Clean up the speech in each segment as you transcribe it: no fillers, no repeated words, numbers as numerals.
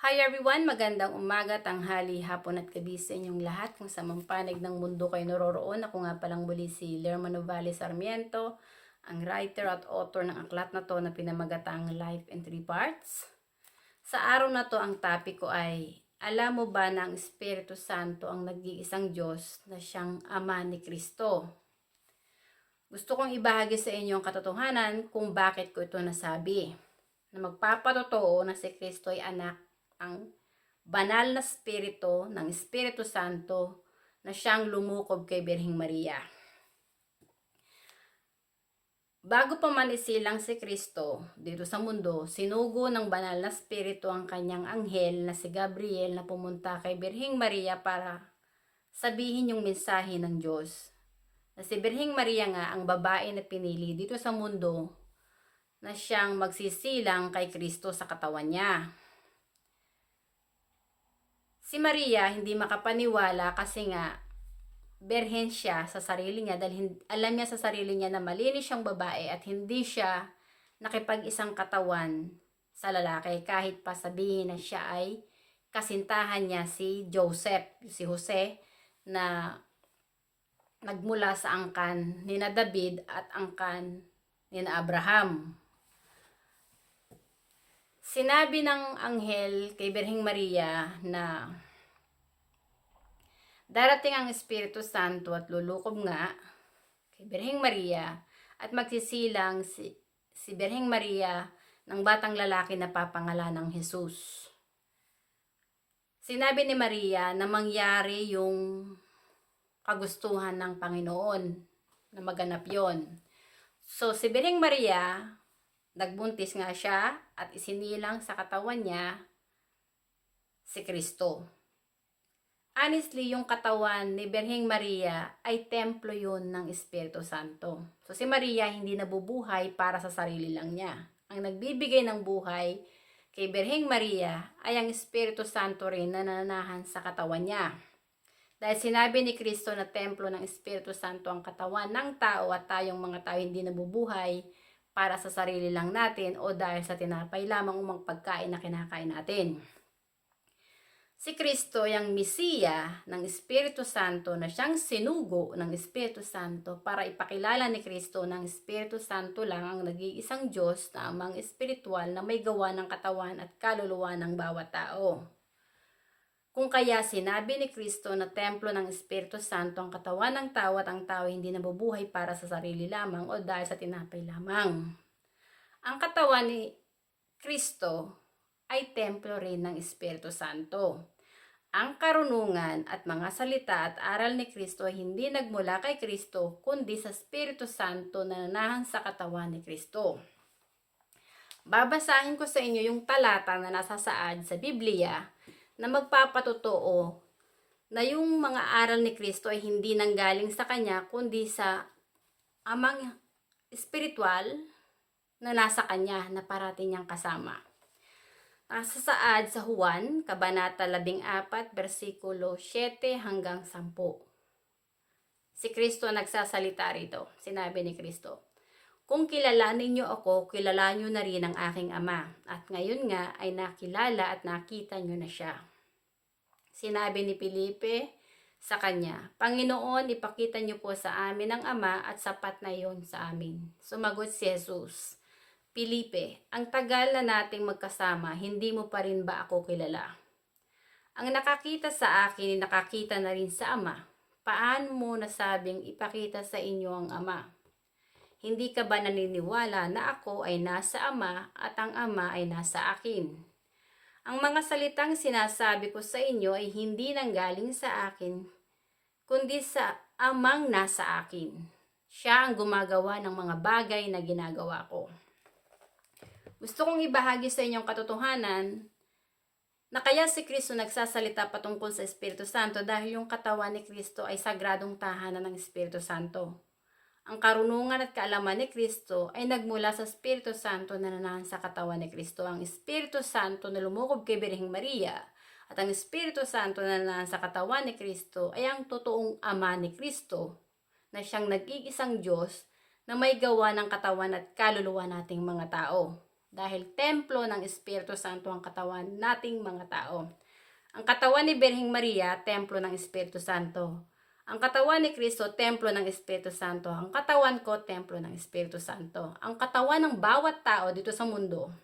Hi everyone! Magandang umaga, tanghali, hapon at gabi sa inyong lahat kung sa mampanig ng mundo kayo naroroon. Ako nga palang muli si Lerma Novales Sarmiento, ang writer at author ng aklat na to na pinamagatang Life in 3 Parts. Sa araw na to, ang topic ko ay, alam mo ba na ang Espiritu Santo ang nag-iisang Diyos na siyang Ama ni Kristo? Gusto kong ibahagi sa inyo ang katotohanan kung bakit ko ito nasabi. Na magpapatotoo na si Kristo ay anak ang banal na spirito ng Espiritu Santo na siyang lumukob kay Birheng Maria. Bago pa man isilang si Kristo dito sa mundo, sinugo ng banal na spirito ang kanyang anghel na si Gabriel na pumunta kay Birheng Maria para sabihin yung mensahe ng Diyos. Na si Birheng Maria nga ang babae na pinili dito sa mundo na siyang magsisilang kay Kristo sa katawan niya. Si Maria hindi makapaniwala kasi nga berhen siya sa sarili niya dahil alam niya sa sarili niya na malinis siyang babae at hindi siya nakipag-isang katawan sa lalaki kahit pa sabihin na siya ay kasintahan niya si Joseph, si Jose na nagmula sa angkan ni David at angkan ni Abraham. Sinabi ng anghel kay Birheng Maria na darating ang Espiritu Santo at lulukob nga kay Birheng Maria at magsisilang si Birheng Maria ng batang lalaki na papangalan ng Jesus. Sinabi ni Maria na mangyari yung kagustuhan ng Panginoon na maganap yon. So si Birheng Maria nagbuntis nga siya at isinilang sa katawan niya si Kristo. Honestly, yung katawan ni Birheng Maria ay templo yun ng Espiritu Santo. So si Maria hindi nabubuhay para sa sarili lang niya. Ang nagbibigay ng buhay kay Birheng Maria ay ang Espiritu Santo rin na nananahan sa katawan niya. Dahil sinabi ni Kristo na templo ng Espiritu Santo ang katawan ng tao at tayong mga tao hindi nabubuhay para sa sarili lang natin o dahil sa tinapay lamang umang pagkain na kinakain natin. Si Kristo ay ang Mesiya ng Espiritu Santo na siyang sinugo ng Espiritu Santo para ipakilala ni Kristo ng Espiritu Santo lang ang nag-iisang Diyos na amang espiritual na may gawa ng katawan at kaluluwa ng bawat tao. Kung kaya sinabi ni Kristo na templo ng Espiritu Santo ang katawan ng tao at ang tao hindi nabubuhay para sa sarili lamang o dahil sa tinapay lamang. Ang katawan ni Kristo ay templo rin ng Espiritu Santo. Ang karunungan at mga salita at aral ni Kristo ay hindi nagmula kay Kristo kundi sa Espiritu Santo na nananahan sa katawan ni Kristo. Babasahin ko sa inyo yung talata na nasasaad sa Biblia na magpapatotoo na yung mga aral ni Kristo ay hindi nanggaling sa Kanya kundi sa amang espiritual na nasa Kanya na parating niyang kasama. Nasasaad sa Juan, Kabanata 14, versikulo 7 hanggang 10. Si Kristo nagsasalita rito. Sinabi ni Kristo, kung kilalanin niyo ako, kilala niyo na rin ang aking Ama. At ngayon nga ay nakilala at nakita niyo na siya. Sinabi ni Felipe sa kanya, Panginoon, ipakita niyo po sa amin ang Ama at sapat na iyon sa amin. Sumagot si Jesus, Felipe, ang tagal na nating magkasama, hindi mo pa rin ba ako kilala? Ang nakakita sa akin, nakakita na rin sa Ama. Paano mo nasabing ipakita sa inyo ang Ama? Hindi ka ba naniniwala na ako ay nasa Ama at ang Ama ay nasa akin? Ang mga salitang sinasabi ko sa inyo ay hindi nanggaling sa akin, kundi sa Amang nasa akin. Siya ang gumagawa ng mga bagay na ginagawa ko. Gusto kong ibahagi sa inyong katotohanan na kaya si Kristo nagsasalita patungkol sa Espiritu Santo dahil yung katawan ni Kristo ay sagradong tahanan ng Espiritu Santo. Ang karunungan at kaalaman ni Kristo ay nagmula sa Espiritu Santo na nananahan sa katawan ni Kristo. Ang Espiritu Santo na lumukob kay Birheng Maria at ang Espiritu Santo na nananahan sa katawan ni Kristo ay ang totoong Ama ni Kristo na siyang nag-iisang Diyos na may gawa ng katawan at kaluluwa nating mga tao. Dahil templo ng Espiritu Santo ang katawan nating mga tao. Ang katawan ni Birheng Maria, templo ng Espiritu Santo. Ang katawan ni Kristo, templo ng Espiritu Santo. Ang katawan ko, templo ng Espiritu Santo. Ang katawan ng bawat tao dito sa mundo,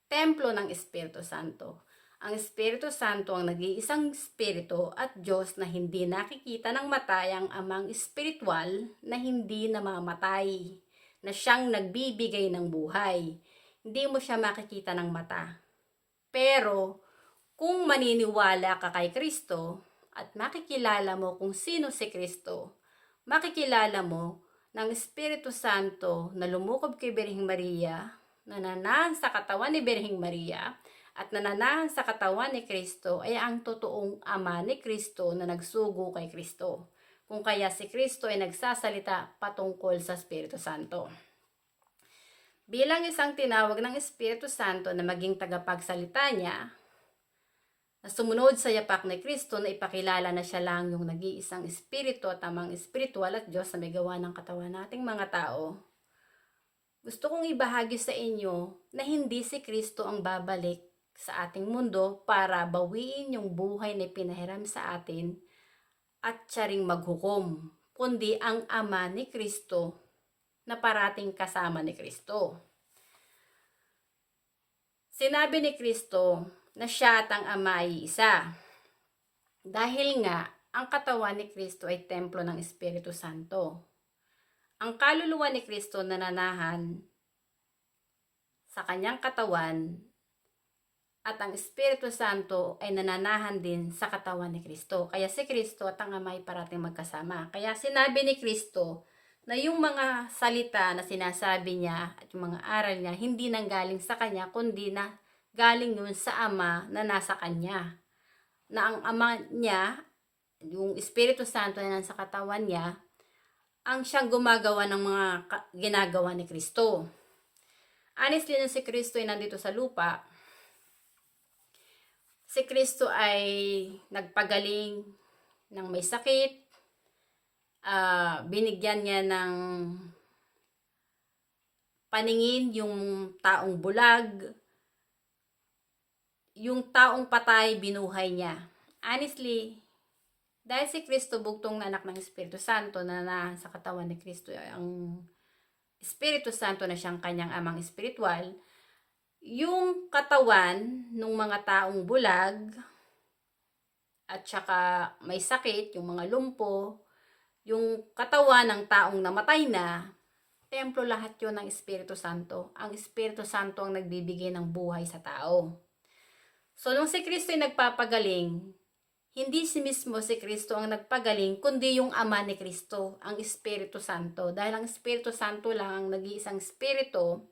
templo ng Espiritu Santo. Ang Espiritu Santo ang nag-iisang Espiritu at Diyos na hindi nakikita ng mata, ang amang espiritual na hindi namamatay, na siyang nagbibigay ng buhay. Hindi mo siya makikita ng mata. Pero, kung maniniwala ka kay Kristo at makikilala mo kung sino si Kristo, makikilala mo ng Espiritu Santo na lumukob kay Birheng Maria, nananahan sa katawan ni Birheng Maria, at nananahan sa katawan ni Kristo ay ang totoong ama ni Kristo na nagsugo kay Kristo. Kung kaya si Kristo ay nagsasalita patungkol sa Espiritu Santo. Bilang isang tinawag ng Espiritu Santo na maging tagapagsalita niya, na sumunod sa yapak ni Kristo na ipakilala na siya lang yung nag-iisang Espiritu at amang espiritual at Diyos na may gawa ng katawan nating mga tao, gusto kong ibahagi sa inyo na hindi si Kristo ang babalik sa ating mundo para bawiin yung buhay na pinahiram sa atin at siya ring maghukom, kundi ang ama ni Kristo na parating kasama ni Kristo. Sinabi ni Kristo na siya at ang ama ay isa. Dahil nga, ang katawan ni Kristo ay templo ng Espiritu Santo. Ang kaluluwa ni Kristo nananahan sa kanyang katawan at ang Espiritu Santo ay nananahan din sa katawan ni Kristo. Kaya si Kristo at ang Ama ay parating magkasama. Kaya sinabi ni Kristo na yung mga salita na sinasabi niya at yung mga aral niya hindi nanggaling sa kanya, kundi na galing yun sa Ama na nasa kanya. Na ang Ama niya, yung Espiritu Santo na nasa katawan niya, ang siyang gumagawa ng mga ginagawa ni Kristo. Honestly, nung si Kristo ay nandito sa lupa, si Kristo ay nagpagaling ng may sakit, binigyan niya ng paningin yung taong bulag, yung taong patay binuhay niya. Honestly, dahil si Kristo bugtong na anak ng Espiritu Santo na sa katawan ni Kristo, ang Espiritu Santo na siyang kanyang amang espiritual, yung katawan ng mga taong bulag at saka may sakit, yung mga lumpo, yung katawan ng taong namatay na, templo lahat yun ng Espiritu Santo. Ang Espiritu Santo ang nagbibigay ng buhay sa tao. So, nung si Kristo ay nagpapagaling, hindi mismo si Kristo ang nagpagaling, kundi yung Ama ni Kristo, ang Espiritu Santo. Dahil ang Espiritu Santo lang ang nag-iisang Espiritu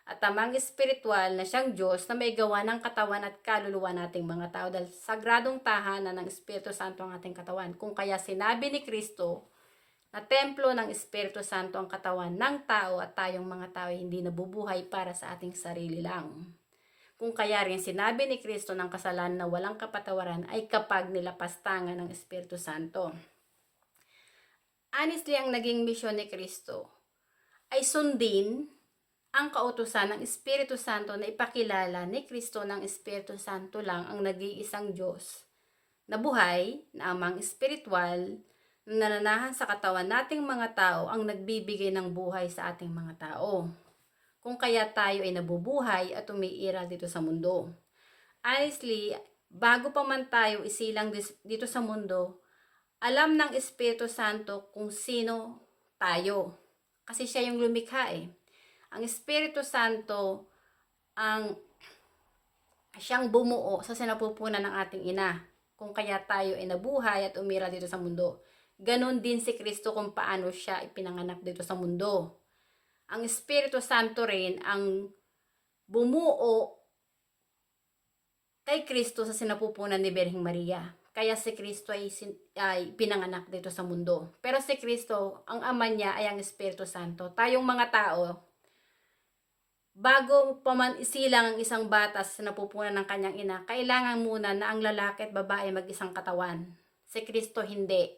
at amang espiritual na siyang Diyos na may gawa ng katawan at kaluluwa nating mga tao. Dahil sagradong tahanan ng Espiritu Santo ang ating katawan. Kung kaya sinabi ni Kristo na templo ng Espiritu Santo ang katawan ng tao at tayong mga tao hindi nabubuhay para sa ating sarili lang. Kung kaya rin sinabi ni Kristo ng kasalanan na walang kapatawaran ay kapag nilapastangan ng Espiritu Santo. Honestly, ang naging misyon ni Kristo ay sundin ang kautusan ng Espiritu Santo na ipakilala ni Kristo ng Espiritu Santo lang ang nag-iisang Diyos na buhay, na amang espiritual, na nananahan sa katawan nating mga tao ang nagbibigay ng buhay sa ating mga tao. Kung kaya tayo ay nabubuhay at umiiral dito sa mundo. Honestly, bago pa man tayo isilang dito sa mundo, alam ng Espiritu Santo kung sino tayo. Kasi siya yung lumikha eh. Ang Espiritu Santo ang siyang bumuo sa sinapupunan ng ating ina. Kung kaya tayo ay nabuhay at umiral dito sa mundo. Ganon din si Kristo kung paano siya ipinanganak dito sa mundo. Ang Espiritu Santo rin ang bumuo kay Kristo sa sinapupunan ni Birheng Maria. Kaya si Kristo ay pinanganak dito sa mundo. Pero si Kristo, ang ama niya ay ang Espiritu Santo. Tayong mga tao, bago pa man isilang ang isang bata sa napupunan ng kanyang ina, kailangan muna na ang lalaki at babae mag-isang katawan. Si Kristo hindi.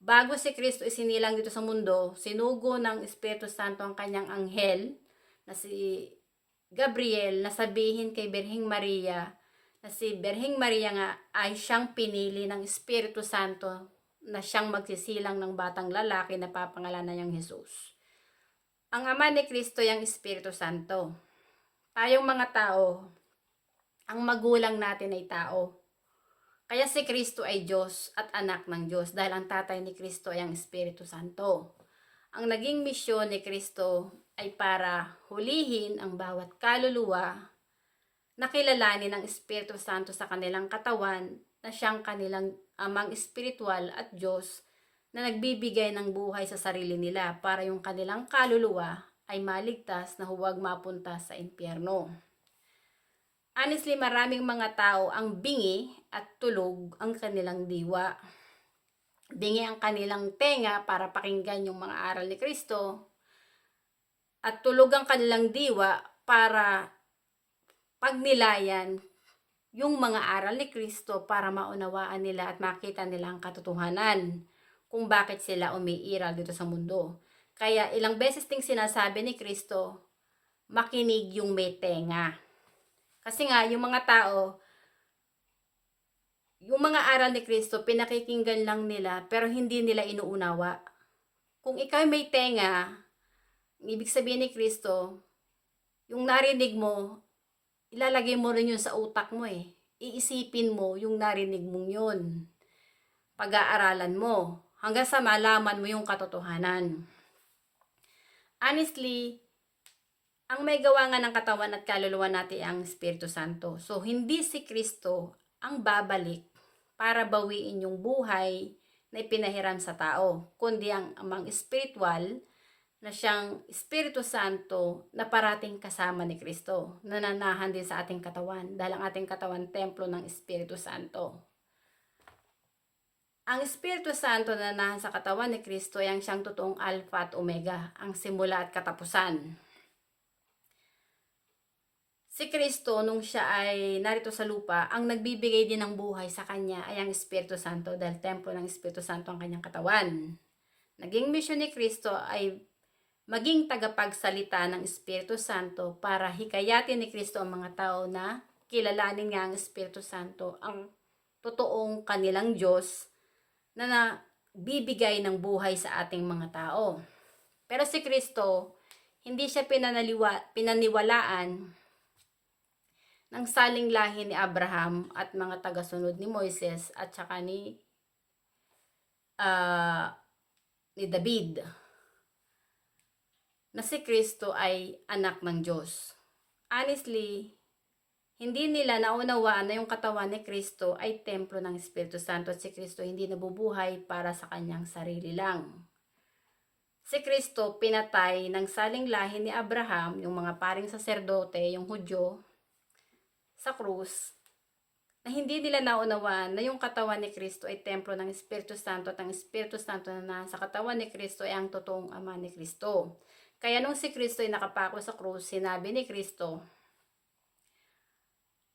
Bago si Kristo isinilang dito sa mundo, sinugo ng Espiritu Santo ang kanyang anghel na si Gabriel na sabihin kay Birheng Maria na si Birheng Maria nga ay siyang pinili ng Espiritu Santo na siyang magsisilang ng batang lalaki na papangalanan niyang Jesus. Ang Ama ni Kristo ay ang Espiritu Santo. Tayong mga tao, ang magulang natin ay tao. Kaya si Kristo ay Diyos at anak ng Diyos dahil ang tatay ni Kristo ay ang Espiritu Santo. Ang naging misyon ni Kristo ay para hulihin ang bawat kaluluwa na kilalanin ng Espiritu Santo sa kanilang katawan na siyang kanilang amang espiritual at Diyos na nagbibigay ng buhay sa sarili nila para yung kanilang kaluluwa ay maligtas na huwag mapunta sa impyerno. Honestly, maraming mga tao ang bingi at tulog ang kanilang diwa. Bingi ang kanilang tenga para pakinggan yung mga aral ni Kristo at tulog ang kanilang diwa para pagnilayan yung mga aral ni Kristo para maunawaan nila at makita nila ang katotohanan kung bakit sila umiiral dito sa mundo. Kaya ilang beses ding sinasabi ni Kristo, makinig yung may tenga. Kasi nga, yung mga tao, yung mga aral ni Kristo, pinakikinggan lang nila, pero hindi nila inuunawa. Kung ikaw may tenga, ibig sabihin ni Kristo, yung narinig mo, ilalagay mo rin yun sa utak mo eh. Iisipin mo yung narinig mong yun. Pag-aaralan mo, hanggang sa malaman mo yung katotohanan. Honestly, ang may gawa nga ng katawan at kaluluwa natin ang Espiritu Santo. So, hindi si Kristo ang babalik para bawiin yung buhay na ipinahiram sa tao, kundi ang amang espiritual na siyang Espiritu Santo na parating kasama ni Kristo, nananahan din sa ating katawan dahil ang ating katawan templo ng Espiritu Santo. Ang Espiritu Santo na nananahan sa katawan ni Kristo ay ang siyang totoong Alpha at Omega, ang simula at katapusan. Si Kristo, nung siya ay narito sa lupa, ang nagbibigay din ng buhay sa kanya ay ang Espiritu Santo dahil templo ng Espiritu Santo ang kanyang katawan. Naging misyon ni Kristo ay maging tagapagsalita ng Espiritu Santo para hikayatin ni Kristo ang mga tao na kilalanin nga ang Espiritu Santo, ang totoong kanilang Diyos na bibigay ng buhay sa ating mga tao. Pero si Kristo, hindi siya pinaniwalaan ng saling lahi ni Abraham at mga tagasunod ni Moises at saka ni David na si Kristo ay anak ng Diyos. Honestly, hindi nila naunawaan na yung katawan ni Kristo ay templo ng Espiritu Santo at si Kristo hindi nabubuhay para sa kanyang sarili lang. Si Kristo pinatay ng saling lahi ni Abraham, yung mga paring saserdote, yung Hudyo, sa krus, na hindi nila naunawaan na yung katawan ni Kristo ay templo ng Espiritu Santo at ang Espiritu Santo na nasa katawan ni Kristo ay ang totoong Ama ni Kristo. Kaya nung si Kristo ay nakapako sa krus, sinabi ni Kristo,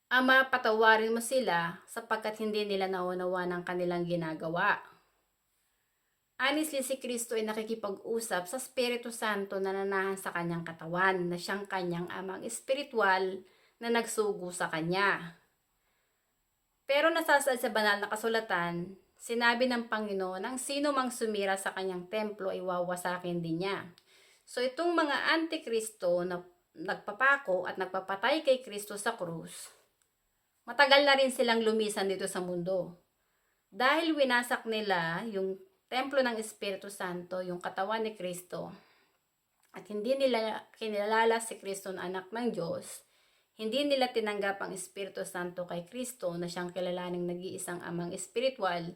Ama, patawarin mo sila sapagkat hindi nila naunawaan ang kanilang ginagawa. Honestly, si Kristo ay nakikipag-usap sa Espiritu Santo na nananahan sa kanyang katawan, na siyang kanyang amang espiritual na nagsugo sa kanya. Pero nasasaad sa banal na kasulatan, sinabi ng Panginoon, ang sino mang sumira sa kanyang templo ay wawasakin din niya. So itong mga antikristo na nagpapako at nagpapatay kay Kristo sa krus, matagal na rin silang lumisan dito sa mundo. Dahil winasak nila yung templo ng Espiritu Santo, yung katawan ni Kristo, at hindi nila kinilala si Kristo na anak ng Diyos, hindi nila tinanggap ang Espiritu Santo kay Kristo na siyang kilalaning nag-iisang amang espiritual,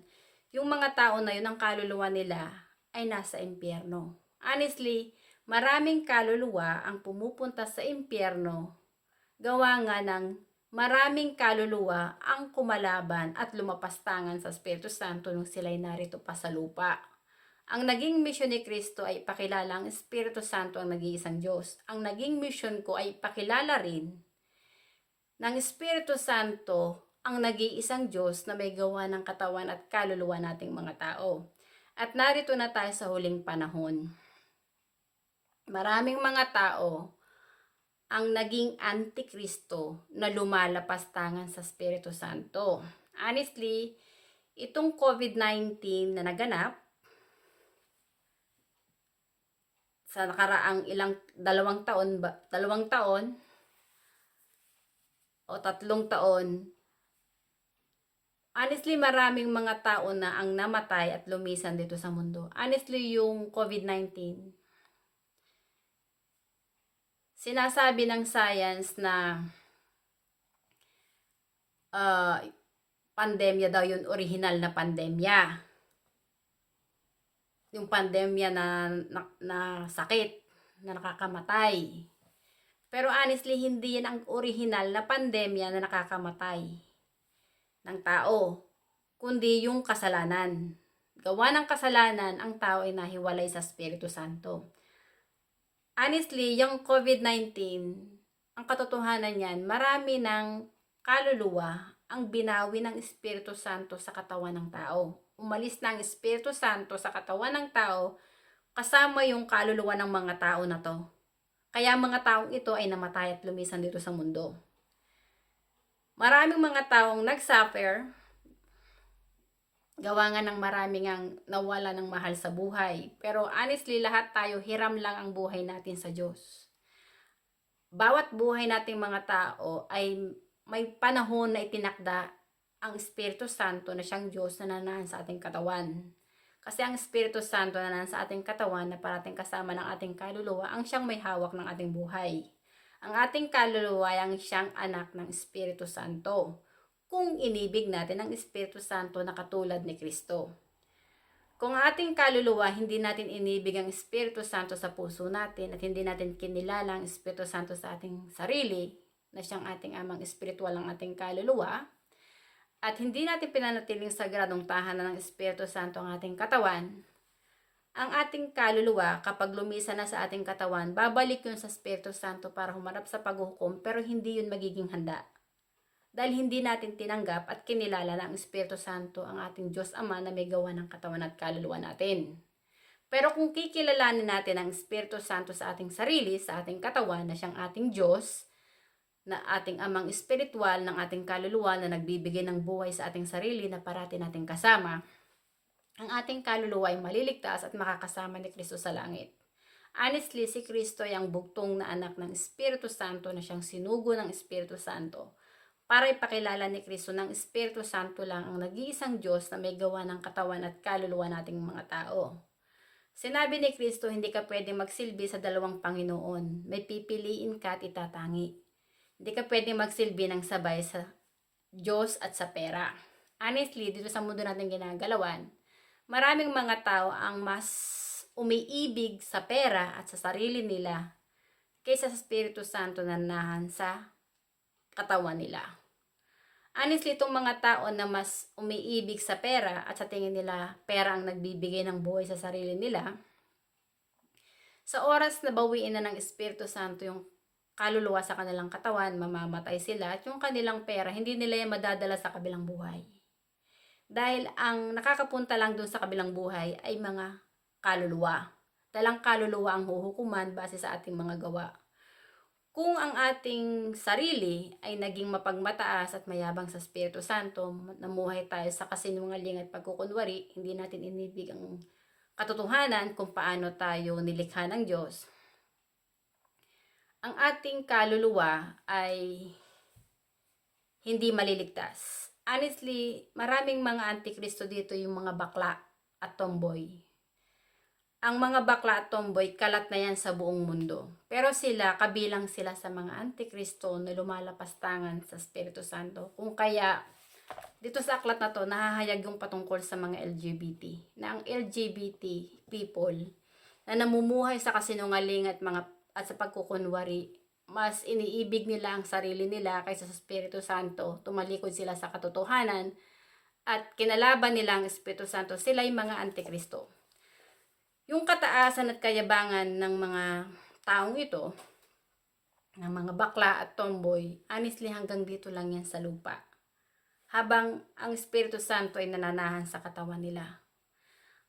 yung mga tao na yun ang kaluluwa nila ay nasa impyerno. Honestly, maraming kaluluwa ang pumupunta sa impyerno, gawa nga ng maraming kaluluwa ang kumalaban at lumapastangan sa Espiritu Santo nung sila'y narito pa sa lupa. Ang naging misyon ni Kristo ay ipakilala ang Espiritu Santo ang nag-iisang Diyos. Ang naging misyon ko ay ipakilala rin ng Espiritu Santo ang nag-iisang Diyos na may gawa ng katawan at kaluluwa nating mga tao. At narito na tayo sa huling panahon. Maraming mga tao ang naging antikristo na lumalapastangan sa Espiritu Santo. Honestly, itong COVID-19 na naganap sa nakaraang dalawang taon o 3 taon, honestly, maraming mga tao na ang namatay at lumisan dito sa mundo. Honestly, yung COVID-19, sinasabi ng science na pandemya daw yun, original na pandemya. Yung pandemya na sakit, na nakakamatay. Pero honestly, hindi yan ang original na pandemya na nakakamatay ng tao, kundi yung kasalanan. Gawa ng kasalanan, ang tao ay nahiwalay sa Espiritu Santo. Honestly, yung COVID-19, ang katotohanan niyan, marami ng kaluluwa ang binawi ng Espiritu Santo sa katawan ng tao. Umalis na ang Espiritu Santo sa katawan ng tao, kasama yung kaluluwa ng mga tao na to. Kaya mga taong ito ay namatay at lumisan dito sa mundo. Maraming mga taong nagsuffer, gawa nga ng maraming ang nawala ng mahal sa buhay. Pero honestly, lahat tayo hiram lang ang buhay natin sa Diyos. Bawat buhay nating mga tao ay may panahon na itinakda ang Espiritu Santo na siyang Diyos na nananahan sa ating katawan. Kasi ang Espiritu Santo na nasa ating katawan na parating kasama ng ating kaluluwa, ang siyang may hawak ng ating buhay. Ang ating kaluluwa ay ang siyang anak ng Espiritu Santo, kung inibig natin ang Espiritu Santo na katulad ni Kristo. Kung ang ating kaluluwa, hindi natin inibig ang Espiritu Santo sa puso natin at hindi natin kinilala ang Espiritu Santo sa ating sarili, na siyang ating amang espiritual ng ating kaluluwa, at hindi natin pinanatiling sagradong tahanan ng Espiritu Santo ang ating katawan, ang ating kaluluwa, kapag lumisa na sa ating katawan, babalik yun sa Espiritu Santo para humarap sa paghuhukom, pero hindi yun magiging handa. Dahil hindi natin tinanggap at kinilala ng Espiritu Santo ang ating Diyos Ama na may gawa ng katawan at kaluluwa natin. Pero kung kikilalanin natin ang Espiritu Santo sa ating sarili, sa ating katawan na siyang ating Diyos, na ating amang espiritual ng ating kaluluwa na nagbibigay ng buhay sa ating sarili na parati nating kasama, ang ating kaluluwa ay maliligtas at makakasama ni Kristo sa langit. Honestly, si Kristo ay ang bugtong na anak ng Espiritu Santo na siyang sinugo ng Espiritu Santo para ipakilala ni Kristo ng Espiritu Santo lang ang nag-iisang Diyos na may gawa ng katawan at kaluluwa nating mga tao. Sinabi ni Kristo, hindi ka pwedeng magsilbi sa dalawang Panginoon. May pipiliin ka at itatangi. Hindi ka pwedeng magsilbi ng sabay sa Diyos at sa pera. Honestly, dito sa mundo natin ginagalawan, maraming mga tao ang mas umiibig sa pera at sa sarili nila kaysa sa Espiritu Santo na nanahan sa katawan nila. Honestly, itong mga tao na mas umiibig sa pera at sa tingin nila pera ang nagbibigay ng buhay sa sarili nila, sa oras na bawiin na ng Espiritu Santo yung kaluluwa sa kanilang katawan, mamamatay sila at yung kanilang pera, hindi nila yan madadala sa kabilang buhay. Dahil ang nakakapunta lang dun sa kabilang buhay ay mga kaluluwa. Dahil ang kaluluwa ang huhukuman base sa ating mga gawa. Kung ang ating sarili ay naging mapagmataas at mayabang sa Espiritu Santo, namuhay tayo sa kasinungaling at pagkukunwari, hindi natin inibig ang katotohanan kung paano tayo nilikha ng Diyos, ang ating kaluluwa ay hindi maliligtas. Honestly, maraming mga antikristo dito yung mga bakla at tomboy. Ang mga bakla at tomboy, kalat na yan sa buong mundo. Pero sila, kabilang sila sa mga antikristo na lumalapastangan sa Espiritu Santo. Kung kaya, dito sa aklat na to, nahahayag yung patungkol sa mga LGBT. Na ang LGBT people na namumuhay sa kasinungaling at sa pagkukunwari, mas iniibig nila ang sarili nila kaysa sa Espiritu Santo, tumalikod sila sa katotohanan, at kinalaban nila ang Espiritu Santo, sila ay mga antikristo. Yung kataasan at kayabangan ng mga taong ito, ng mga bakla at tomboy, honestly hanggang dito lang yan sa lupa. Habang ang Espiritu Santo ay nananahan sa katawan nila.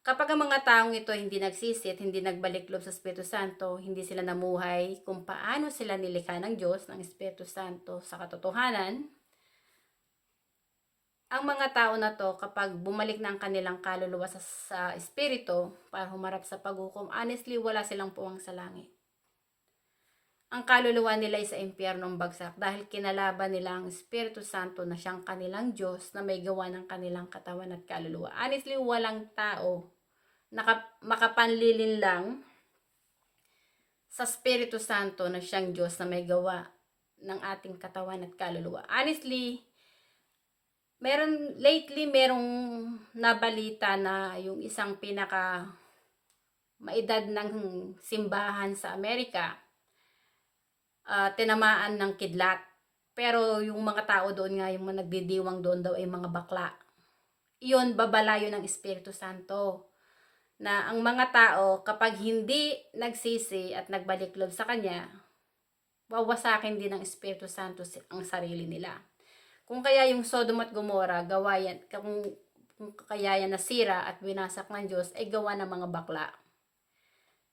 Kapag ang mga taong ito hindi nagsisi at hindi nagbalik loob sa Espiritu Santo, hindi sila namuhay kung paano sila nilikha ng Diyos, ng Espiritu Santo sa katotohanan, ang mga tao na to, kapag bumalik na ang kanilang kaluluwa sa Espiritu para humarap sa paghukom, honestly, wala silang puwang sa langit. Ang kaluluwa nila ay sa impyernong bagsak dahil kinalaban nila ang Espiritu Santo na siyang kanilang Diyos na may gawa ng kanilang katawan at kaluluwa. Honestly, walang tao na makapanlilin lang sa Espiritu Santo na siyang Diyos na may gawa ng ating katawan at kaluluwa. Honestly, merong nabalita na yung isang pinaka maedad ng simbahan sa Amerika, tinamaan ng kidlat. Pero yung mga tao doon nga, yung mga nagdidiwang doon daw ay mga bakla. Iyon, babalayo ng Espiritu Santo. Na ang mga tao, kapag hindi nagsisi at nagbalik loob sa Kanya, wawasakin din ng Espiritu Santo ang sarili nila. Kung kaya yung Sodom at Gomorrah, gawa yan, kung kaya yan nasira at winasak ng Diyos, ay gawa ng mga bakla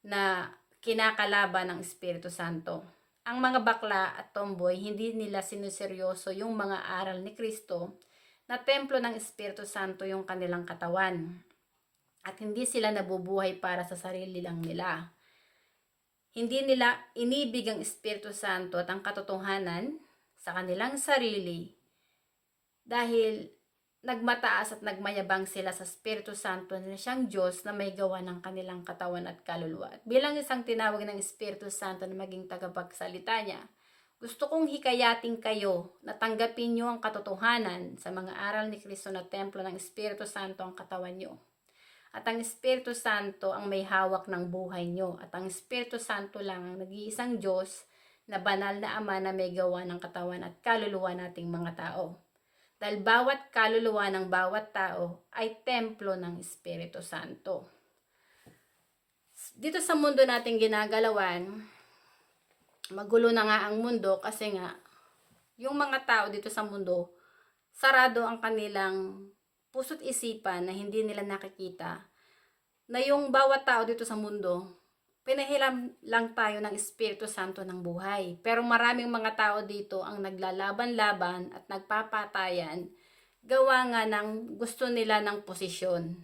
na kinakalaban ng Espiritu Santo. Ang mga bakla at tomboy, hindi nila sinuseryoso yung mga aral ni Kristo na templo ng Espiritu Santo yung kanilang katawan. At hindi sila nabubuhay para sa sarili lang nila. Hindi nila inibig ang Espiritu Santo at ang katotohanan sa kanilang sarili dahil nagmataas at nagmayabang sila sa Espiritu Santo na siyang Diyos na may gawa ng kanilang katawan at kaluluwa. At bilang isang tinawag ng Espiritu Santo na maging tagapagsalita niya, gusto kong hikayatin kayo na tanggapin niyo ang katotohanan sa mga aral ni Kristo na templo ng Espiritu Santo ang katawan niyo. At ang Espiritu Santo ang may hawak ng buhay niyo. At ang Espiritu Santo lang ang nag-iisang Diyos na banal na Ama na may gawa ng katawan at kaluluwa nating mga tao. Dahil bawat kaluluwa ng bawat tao ay templo ng Espiritu Santo. Dito sa mundo nating ginagalawan, magulo na nga ang mundo kasi nga, yung mga tao dito sa mundo, sarado ang kanilang puso't isipan na hindi nila nakikita na yung bawat tao dito sa mundo, pinahiram lang tayo ng Espiritu Santo ng buhay. Pero maraming mga tao dito ang naglalaban-laban at nagpapatayan, gawa nga ng gusto nila ng posisyon.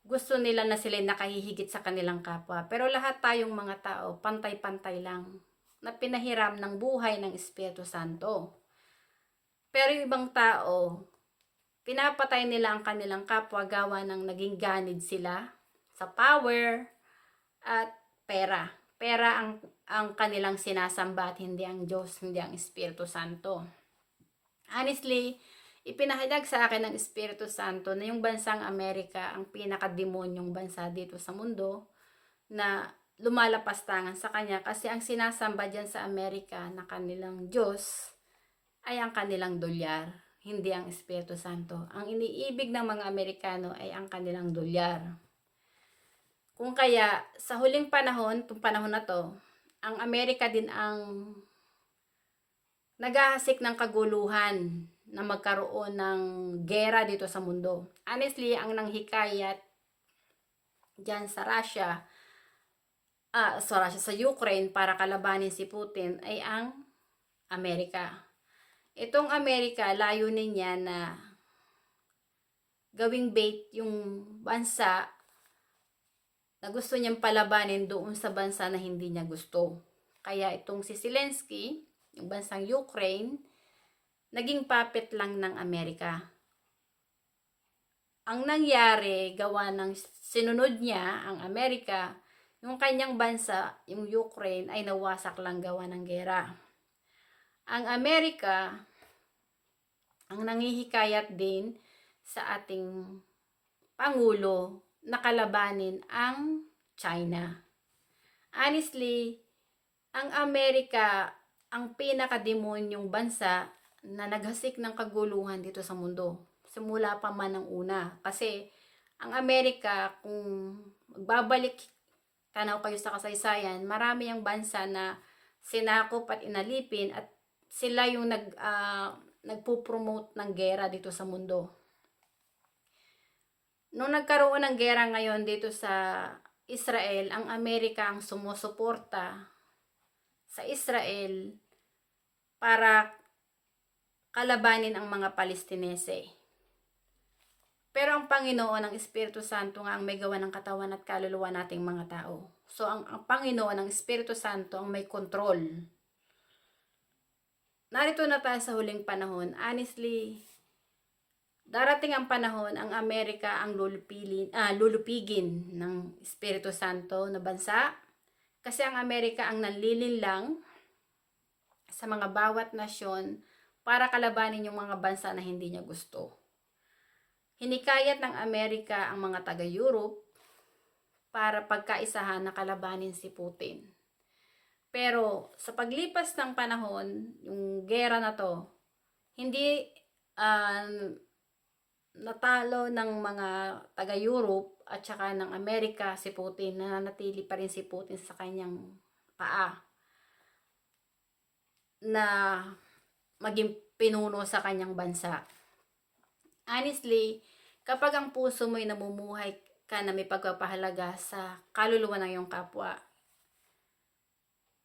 Gusto nila na sila nakahihigit sa kanilang kapwa. Pero lahat tayong mga tao, pantay-pantay lang, na pinahiram ng buhay ng Espiritu Santo. Pero yung ibang tao, pinapatay nila ang kanilang kapwa gawa ng naging ganid sila sa power at pera. Pera ang kanilang sinasamba at hindi ang Diyos, hindi ang Espiritu Santo. Honestly, ipinahayag sa akin ng Espiritu Santo na yung bansang Amerika ang pinakademonyong bansa dito sa mundo na lumalapastangan sa kanya kasi ang sinasamba dyan sa Amerika na kanilang Diyos ay ang kanilang dolyar, hindi ang Espiritu Santo. Ang iniibig ng mga Amerikano ay ang kanilang dolyar. Kung kaya, sa huling panahon, itong panahon na to, ang Amerika din ang naghahasik ng kaguluhan na magkaroon ng gera dito sa mundo. Honestly, ang nanghikayat dyan sa Russia, sa Ukraine para kalabanin si Putin ay ang Amerika. Itong Amerika, layunin niya na gawing bait yung bansa na gusto niyang palabanin doon sa bansa na hindi niya gusto. Kaya itong si Zelensky, yung bansang Ukraine, naging puppet lang ng Amerika. Ang nangyari, gawa ng sinunod niya, ang Amerika, yung kanyang bansa, yung Ukraine, ay nawasak lang gawa ng gera. Ang Amerika, ang nanghihikayat din sa ating Pangulo na kalabanin ang China. Honestly, ang Amerika ang pinakademonyong bansa na naghasik ng kaguluhan dito sa mundo. Simula pa man ng una. Kasi ang Amerika, kung magbabalik tanaw kayo sa kasaysayan, marami ang bansa na sinakop at inalipin at sila yung nagpo-promote ng gera dito sa mundo. Nung nagkaroon ng gera ngayon dito sa Israel, ang Amerika ang sumusuporta sa Israel para kalabanin ang mga Palestinese. Pero ang Panginoon, ang Espiritu Santo nga ang may gawa ng katawan at kaluluwa nating mga tao. So ang Panginoon, ang Espiritu Santo ang may control. Narito na tayo sa huling panahon. Honestly, darating ang panahon, ang Amerika ang lulupigin ng Espiritu Santo na bansa. Kasi ang Amerika ang nanlilinlang sa mga bawat nasyon para kalabanin yung mga bansa na hindi niya gusto. Hinikayat ng Amerika ang mga taga-Europe para pagkaisahan na kalabanin si Putin. Pero sa paglipas ng panahon, yung gera na to, hindi natalo ng mga taga-Europe at saka ng Amerika si Putin. Nananatili pa rin si Putin sa kanyang paa na maging pinuno sa kanyang bansa. Honestly, kapag ang puso mo'y namumuhay ka na may pagpapahalaga sa kaluluwa ng iyong kapwa,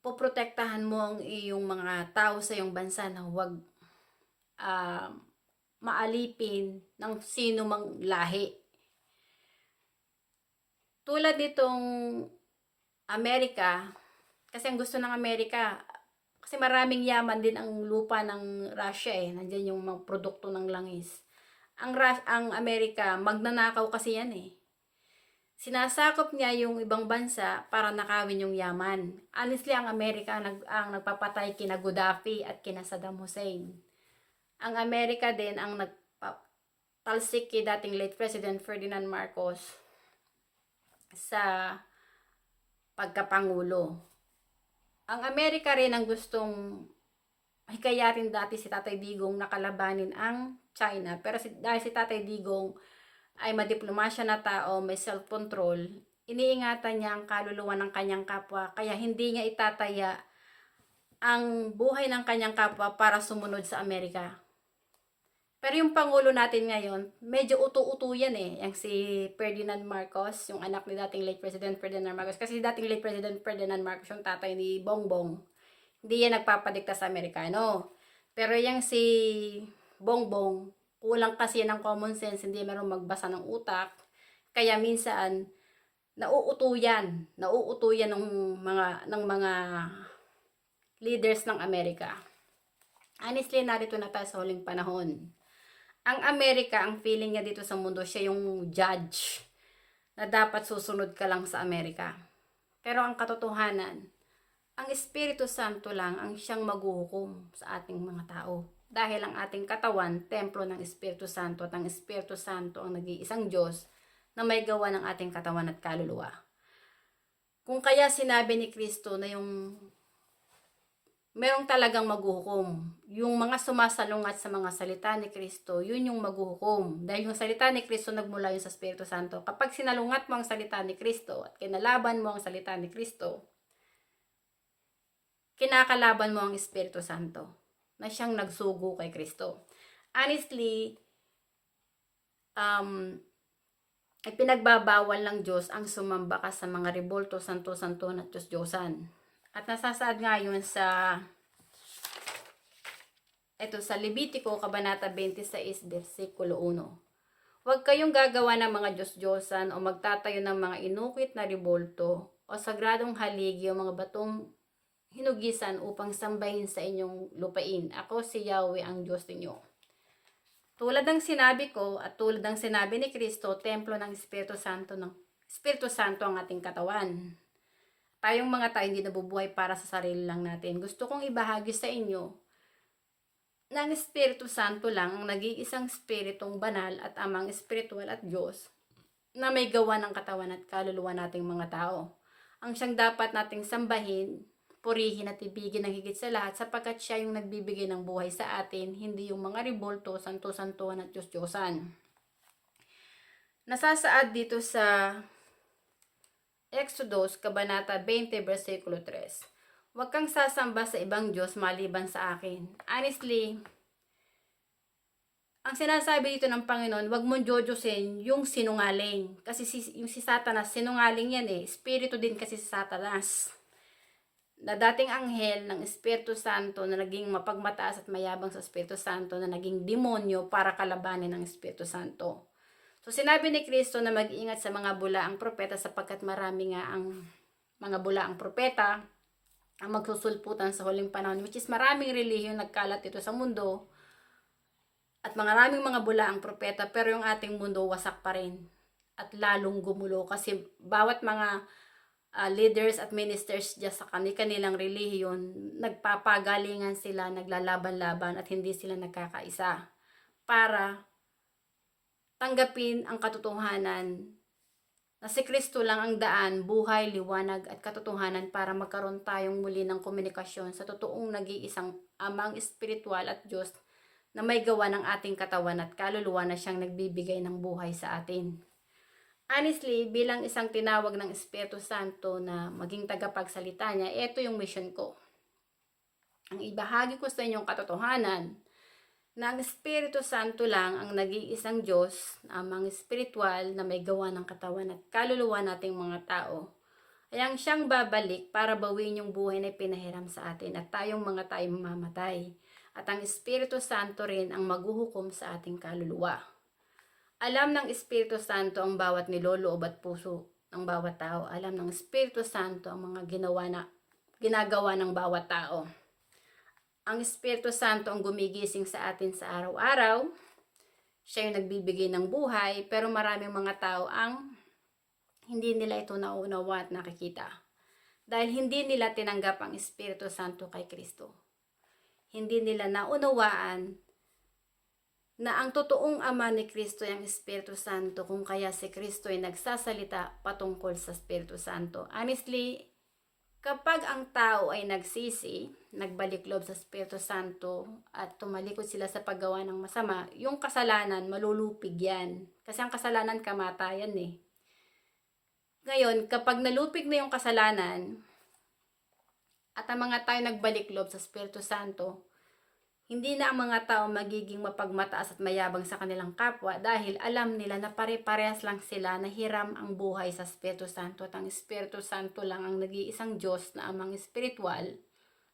poprotektahan mo ang iyong mga tao sa iyong bansa na huwag maalipin ng sino mang lahi. Tulad nitong Amerika, kasi ang gusto ng Amerika, kasi maraming yaman din ang lupa ng Russia Nandiyan yung mga produkto ng langis. Ang Amerika, magnanakaw kasi yan Sinasakop niya yung ibang bansa para nakawin yung yaman. Honestly, ang Amerika ang nagpapatay kina Gaddafi at kina Saddam Hussein. Ang Amerika din ang nagtalsik kay dating late President Ferdinand Marcos sa pagkapangulo. Ang Amerika rin ang gustong hikayatin dati si Tatay Digong na kalabanin ang China. Pero dahil si Tatay Digong ay madiplomasya na tao, may self-control, iniingatan niya ang kaluluwa ng kanyang kapwa, kaya hindi niya itataya ang buhay ng kanyang kapwa para sumunod sa Amerika. Pero yung Pangulo natin ngayon, medyo utu-utu yan Yung si Ferdinand Marcos, yung anak ni dating late President Ferdinand Marcos. Kasi dating late President Ferdinand Marcos, yung tatay ni Bongbong, hindi yan nagpapadikta sa Amerikano. Pero yung si Bongbong, kulang kasi ng common sense, hindi meron magbasa ng utak. Kaya minsan, nauutuyan ng mga leaders ng Amerika. Honestly, narito na tayo sa huling panahon. Ang Amerika, ang feeling niya dito sa mundo, siya yung judge na dapat susunod ka lang sa Amerika. Pero ang katotohanan, ang Espiritu Santo lang ang siyang maghuhukom sa ating mga tao. Dahil ang ating katawan, templo ng Espiritu Santo at ang Espiritu Santo ang nag-iisang Diyos na may gawa ng ating katawan at kaluluwa. Kung kaya sinabi ni Kristo na yung merong talagang maghuhukom. Yung mga sumasalungat sa mga salita ni Kristo, yun yung maghuhukom. Dahil yung salita ni Kristo nagmula yun sa Espiritu Santo. Kapag sinalungat mo ang salita ni Kristo at kinalaban mo ang salita ni Kristo, kinakalaban mo ang Espiritu Santo na siyang nagsugo kay Kristo. Honestly, ipinagbabawal ng Diyos ang sumamba ka sa mga rebulto, santo-santo at Diyos-Diyosan. At nasasaad nga yun sa Levitico, Kabanata 26, versikulo 1. Huwag kayong gagawa ng mga Diyos-Diyosan o magtatayo ng mga inukit na rebulto o sagradong haligi o mga batong hinugisan upang sambahin sa inyong lupain. Ako si Yahweh ang Diyos ninyo. Tulad ng sinabi ko at tulad ng sinabi ni Kristo, templo ng Espiritu Santo ang ating katawan. Tayong mga tayo hindi nabubuhay para sa sarili lang natin. Gusto kong ibahagi sa inyo na ang Espiritu Santo lang ang nag-iisang Espiritong banal at amang espiritual at Diyos na may gawa ng katawan at kaluluwa nating mga tao. Ang siyang dapat nating sambahin, purihin at ibigin ng higit sa lahat sapagkat siya yung nagbibigay ng buhay sa atin, hindi yung mga rebulto, santo-santuan at Diyos-Diyosan. Nasasaad dito sa Exodus, Kabanata 20, versikulo 3. Huwag kang sasamba sa ibang Diyos maliban sa akin. Honestly, ang Ang sinasabi dito ng Panginoon, wag mong jojosin yung sinungaling. Kasi yung si Satanas, sinungaling yan eh. Espiritu din kasi si Satanas. Na dating anghel ng Espiritu Santo na naging mapagmataas at mayabang sa Espiritu Santo na naging demonyo para kalabanin ng Espiritu Santo. So sinabi ni Kristo na mag-iingat sa mga bulaang propeta sapagkat marami nga ang mga bulaang propeta ang magsusulputan sa huling panahon, which is maraming relihiyon nagkalat dito sa mundo at maraming mga bulaang propeta, pero yung ating mundo wasak pa rin at lalong gumulo kasi bawat mga leaders at ministers dyan sa kanilang relihiyon, nagpapagalingan sila, naglalaban-laban at hindi sila nagkakaisa para tanggapin ang katotohanan na si Kristo lang ang daan, buhay, liwanag at katotohanan para magkaroon tayong muli ng komunikasyon sa totoong nag-iisang amang espiritual at Diyos na may gawa ng ating katawan at kaluluwa na siyang nagbibigay ng buhay sa atin. Honestly, bilang isang tinawag ng Espiritu Santo na maging tagapagsalita niya, ito yung mission ko. Ang ibahagi ko sa inyong katotohanan na ang Espiritu Santo lang ang nag-iisang Diyos, amang espiritual na may gawa ng katawan at kaluluwa nating mga tao, ay ang siyang babalik para bawiin yung buhay na pinahiram sa atin at tayong mga tayo mamamatay. At ang Espiritu Santo rin ang maghuhukom sa ating kaluluwa. Alam ng Espiritu Santo ang bawat niloloob at puso ng bawat tao. Alam ng Espiritu Santo ang mga ginagawa ng bawat tao. Ang Espiritu Santo ang gumigising sa atin sa araw-araw. Siya yung nagbibigay ng buhay, pero maraming mga tao ang hindi nila ito nauunawa at nakikita. Dahil hindi nila tinanggap ang Espiritu Santo kay Kristo. Hindi nila naunawaan na ang totoong ama ni Kristo ay ang Espiritu Santo, kung kaya si Kristo ay nagsasalita patungkol sa Espiritu Santo. Honestly, kapag ang tao ay nagsisi, nagbalik loob sa Espiritu Santo at tumalikod sila sa paggawa ng masama, yung kasalanan malulupig yan. Kasi ang kasalanan kamatayan eh. Ngayon, kapag nalupig na yung kasalanan at ang mga tao nagbalik loob sa Espiritu Santo, hindi na ang mga tao magiging mapagmataas at mayabang sa kanilang kapwa dahil alam nila na pare-parehas lang sila na hiram ang buhay sa Espiritu Santo at ang Espiritu Santo lang ang nag-iisang Diyos na amang espiritual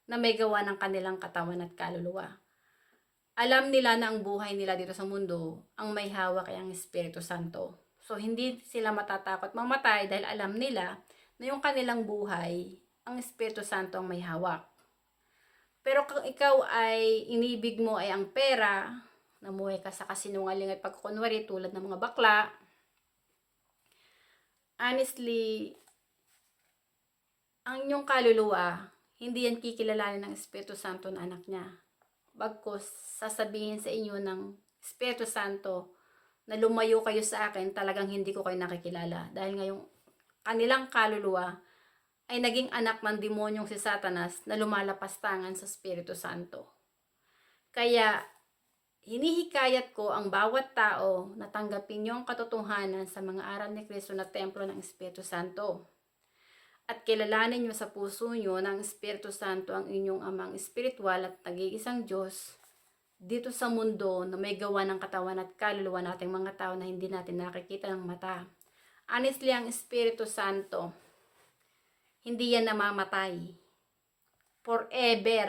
na may gawa ng kanilang katawan at kaluluwa. Alam nila na ang buhay nila dito sa mundo ang may hawak ay ang Espiritu Santo. So hindi sila matatakot mamatay dahil alam nila na yung kanilang buhay, ang Espiritu Santo ang may hawak. Pero kung ikaw ay inibig mo ay ang pera, namuhay ka sa kasinungaling at pagkukunwari tulad ng mga bakla, honestly, ang inyong kaluluwa, hindi yan kikilalanin ng Espiritu Santo na anak niya. Bagkus, sasabihin sa inyo ng Espiritu Santo na lumayo kayo sa akin, talagang hindi ko kayo nakikilala. Dahil ngayong kanilang kaluluwa ay naging anak ng demonyong si Satanas na lumalapastangan sa Espiritu Santo. Kaya, hinihikayat ko ang bawat tao na tanggapin niyo ang katotohanan sa mga aral ni Kristo na templo ng Espiritu Santo. At kilalanin niyo sa puso niyo ng Espiritu Santo ang inyong amang espiritual at nag-iisang Diyos dito sa mundo na may gawa ng katawan at kaluluwa nating mga tao na hindi natin nakikita ng mata. Honestly, ang Espiritu Santo, hindi yan namamatay. Forever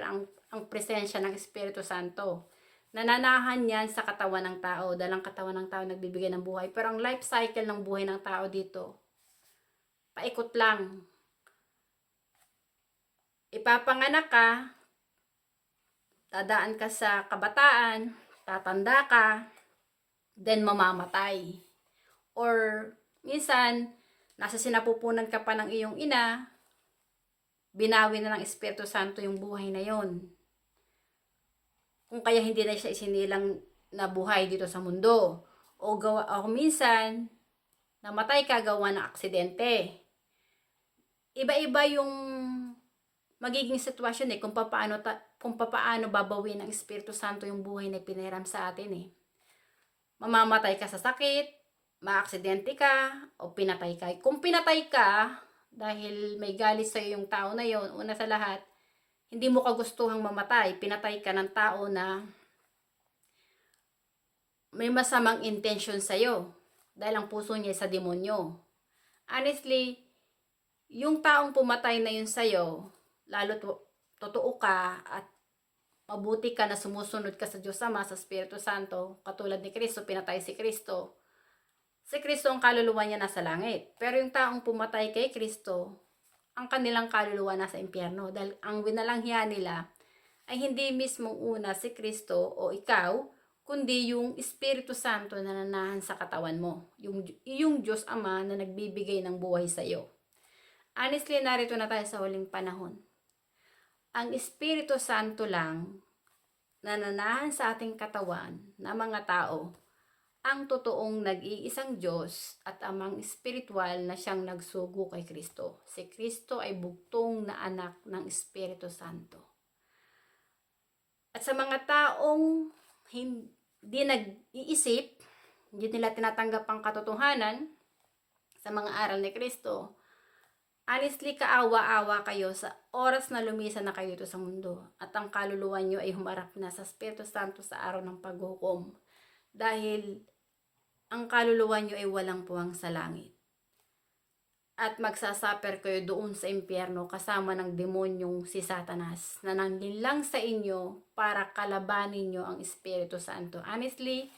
ang presensya ng Espiritu Santo. Nananahan yan sa katawan ng tao. Dahil ang katawan ng tao nagbibigay ng buhay. Pero ang life cycle ng buhay ng tao dito, paikot lang. Ipapanganak ka, dadaan ka sa kabataan, tatanda ka, then mamamatay. Or minsan, nasa sinapupunan ka pa ng iyong ina, binawi na ng Espiritu Santo yung buhay na yon. Kung kaya hindi na siya isinilang na buhay dito sa mundo. O minsan, namatay ka gawa ng aksidente. Iba-iba yung magiging sitwasyon kung papaano babawin ng Espiritu Santo yung buhay na pinahiram sa atin Mamamatay ka sa sakit, maaksidente ka, o pinatay ka. Kung pinatay ka, dahil may galit sa'yo yung tao na yon, una sa lahat, hindi mo kagustuhang mamatay, pinatay ka ng tao na may masamang intention sa'yo dahil ang puso niya ay sa demonyo. Honestly, yung taong pumatay na yun sa'yo, lalo totoo ka at mabuti ka na sumusunod ka sa Diyos Ama, sa Espiritu Santo, katulad ni Kristo, pinatay si Kristo. Si Kristo ang kaluluwa niya nasa langit. Pero yung taong pumatay kay Kristo, ang kanilang kaluluwa nasa impyerno. Dahil ang winalanghiya nila ay hindi mismong una si Kristo o ikaw, kundi yung Espiritu Santo na nanahan sa katawan mo. Yung Diyos Ama na nagbibigay ng buhay sa iyo. Honestly, narito na tayo sa huling panahon. Ang Espiritu Santo lang na nanahan sa ating katawan na mga tao ang totoong nag-iisang Diyos at amang espiritual na siyang nagsugo kay Kristo. Si Kristo ay bugtong na anak ng Espiritu Santo. At sa mga taong hindi nag-iisip, hindi nila tinatanggap ang katotohanan sa mga aral ni Kristo, honestly, kaawa-awa kayo sa oras na lumisan na kayo dito sa mundo at ang kaluluwa nyo ay humarap na sa Espiritu Santo sa araw ng paghukom. Dahil ang kaluluwa nyo ay walang puwang sa langit. At magsasaper kayo doon sa impyerno kasama ng demonyong si Satanas na nanglinlang sa inyo para kalabanin nyo ang Espiritu Santo. Honestly,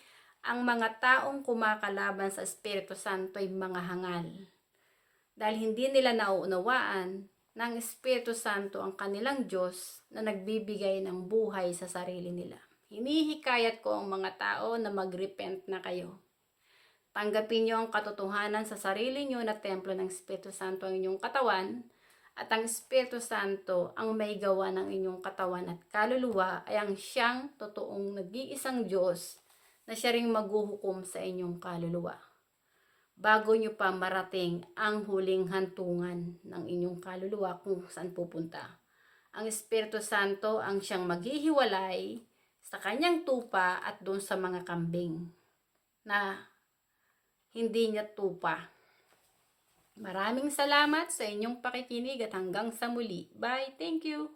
ang mga taong kumakalaban sa Espiritu Santo ay mga hangal. Dahil hindi nila nauunawaan ng Espiritu Santo ang kanilang Diyos na nagbibigay ng buhay sa sarili nila. Hinihikayat ko ang mga tao na mag-repent na kayo. Tanggapin nyo ang katotohanan sa sarili nyo na templo ng Espiritu Santo ang inyong katawan at ang Espiritu Santo ang may gawa ng inyong katawan at kaluluwa ay ang siyang totoong nag-iisang Diyos na siya ring maghuhukom sa inyong kaluluwa. Bago nyo pa marating ang huling hantungan ng inyong kaluluwa kung saan pupunta. Ang Espiritu Santo ang siyang maghihiwalay sa kanyang tupa at doon sa mga kambing na hindi niya tupa. Maraming salamat sa inyong pakikinig at hanggang sa muli. Bye! Thank you!